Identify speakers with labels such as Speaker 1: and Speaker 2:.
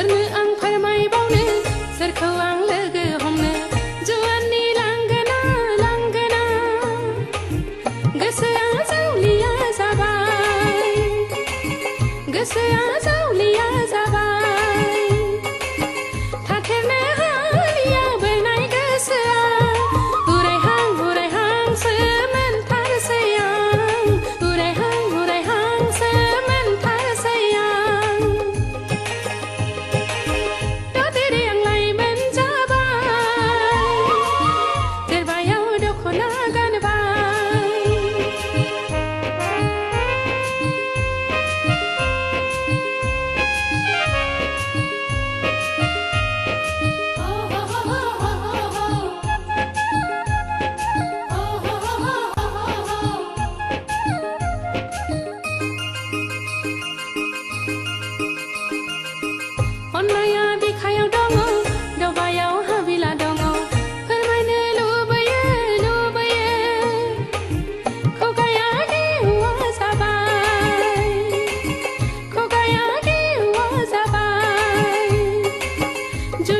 Speaker 1: सोरनो आं फोरमायबावनो सोरखौ आं लोगो हमनो जुवाननि लांगोना लांगोना गोसोआ जावलिया जाबाय गोसोआ जावलिया जाबाय थाथेरनो हालिया बोनाय गोसोआ उरायहांसो मोनथारसै आं उरायहांसो मोनथारसै आं दादेरे आं लाइमोन जाबाय देरबायाव दख'ना गानबाय अन्नाया